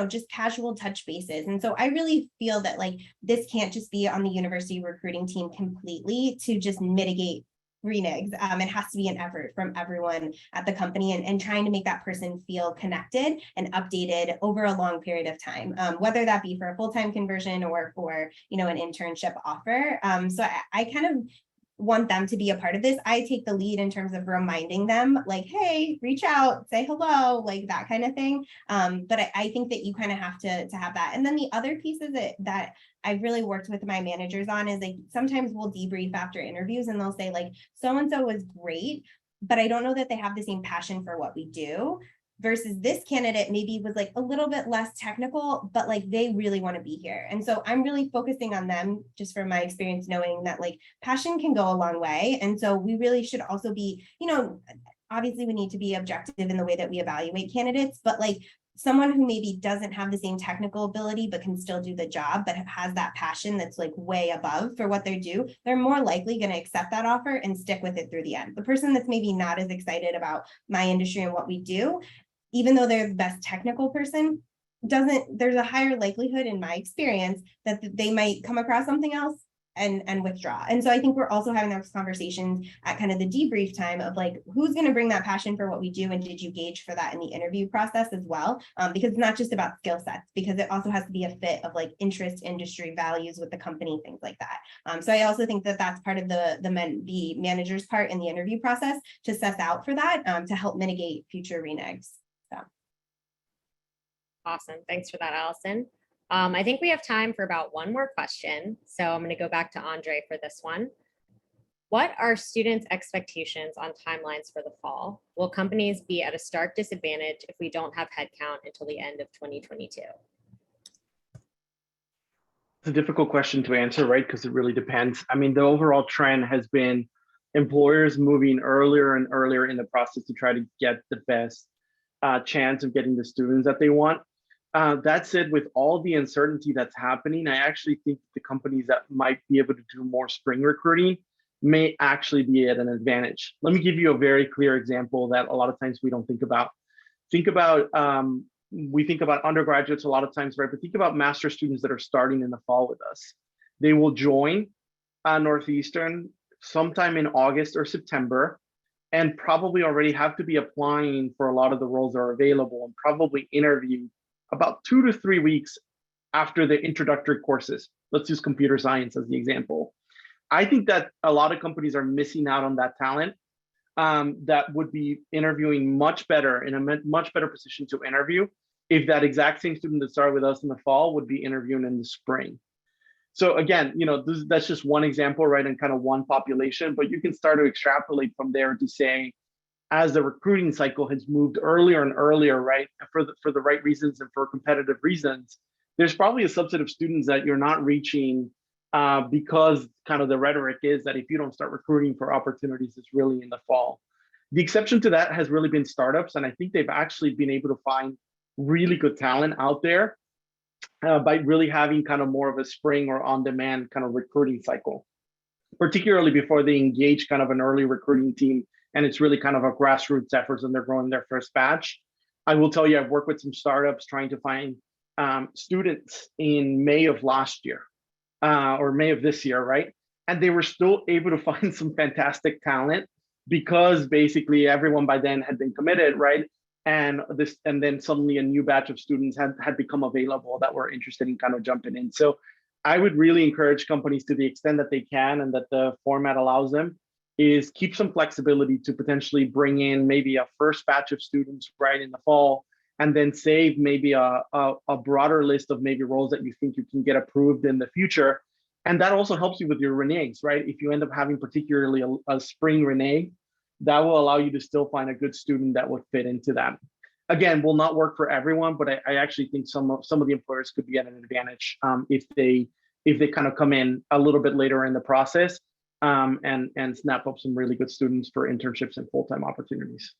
just casual touch bases. And so I really feel that like this can't just be on the university recruiting team completely to just mitigate renegs. It has to be an effort from everyone at the company and trying to make that person feel connected and updated over a long period of time, whether that be for a full-time conversion or for, an internship offer. So I kind of want them to be a part of this. I take the lead in terms of reminding them like, hey, reach out, say hello, like that kind of thing. But I think that you kind of have to have that. And then the other pieces that I've really worked with my managers on is like, sometimes we'll debrief after interviews and they'll say like, so-and-so was great, but I don't know that they have the same passion for what we do. Versus this candidate maybe was like a little bit less technical, but like they really want to be here. And so I'm really focusing on them just from my experience, knowing that like passion can go a long way. And so we really should also be, obviously we need to be objective in the way that we evaluate candidates, but like someone who maybe doesn't have the same technical ability, but can still do the job, but has that passion that's like way above for what they do, they're more likely going to accept that offer and stick with it through the end. The person that's maybe not as excited about my industry and what we do, even though they're the best technical person, there's a higher likelihood in my experience that they might come across something else and withdraw. And so I think we're also having those conversations at kind of the debrief time of like, who's going to bring that passion for what we do? And did you gauge for that in the interview process as well? Because it's not just about skill sets, because it also has to be a fit of like interest, industry, values with the company, things like that. So I also think that that's part of the manager's part in the interview process to suss out for that, to help mitigate future renegs. So. Awesome. Thanks for that, Allison. I think we have time for about one more question. So I'm going to go back to Andrei for this one. What are students' expectations on timelines for the fall? Will companies be at a stark disadvantage if we don't have headcount until the end of 2022? It's a difficult question to answer, right? Because it really depends. I mean, the overall trend has been employers moving earlier and earlier in the process to try to get the best chance of getting the students that they want. That said, with all the uncertainty that's happening, I actually think the companies that might be able to do more spring recruiting may actually be at an advantage. Let me give you a very clear example that a lot of times we don't think about. We think about undergraduates a lot of times, right? But think about master students that are starting in the fall with us. They will join Northeastern sometime in August or September, and probably already have to be applying for a lot of the roles that are available and probably interview about 2 to 3 weeks after the introductory courses. Let's use computer science as the example. I think that a lot of companies are missing out on that talent that would be interviewing much better, in a much better position to interview if that exact same student that started with us in the fall would be interviewing in the spring. So again, that's just one example, right? And kind of one population, but you can start to extrapolate from there to say, as the recruiting cycle has moved earlier and earlier, right, for the right reasons and for competitive reasons, there's probably a subset of students that you're not reaching because kind of the rhetoric is that if you don't start recruiting for opportunities, it's really in the fall. The exception to that has really been startups, and I think they've actually been able to find really good talent out there by really having kind of more of a spring or on-demand kind of recruiting cycle, particularly before they engage kind of an early recruiting team, and it's really kind of a grassroots efforts and they're growing their first batch. I will tell you, I've worked with some startups trying to find students in May of last year or May of this year, right? And they were still able to find some fantastic talent because basically everyone by then had been committed, right? And then suddenly a new batch of students had become available that were interested in kind of jumping in. So I would really encourage companies, to the extent that they can and that the format allows them, is keep some flexibility to potentially bring in maybe a first batch of students right in the fall, and then save maybe a broader list of maybe roles that you think you can get approved in the future. And that also helps you with your reneges, right? If you end up having particularly a spring renege, that will allow you to still find a good student that would fit into that. Again, will not work for everyone, but I actually think some of the employers could be at an advantage if they kind of come in a little bit later in the process and snap up some really good students for internships and full-time opportunities.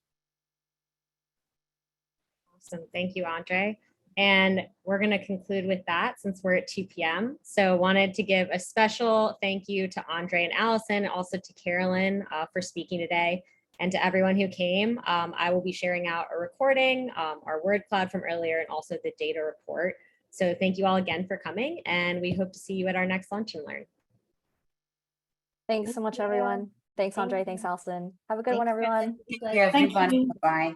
Awesome, thank you, Andrei. And we're going to conclude with that since we're at 2 p.m. So wanted to give a special thank you to Andrei and Alison, also to Carolyn for speaking today, and to everyone who came. I will be sharing out a recording, our word cloud from earlier, and also the data report. So thank you all again for coming, and we hope to see you at our next Lunch and Learn. Thanks so much, everyone. Thanks, Andrei. Thanks, Alison. Have a good one, everyone. Take care, everyone. Bye.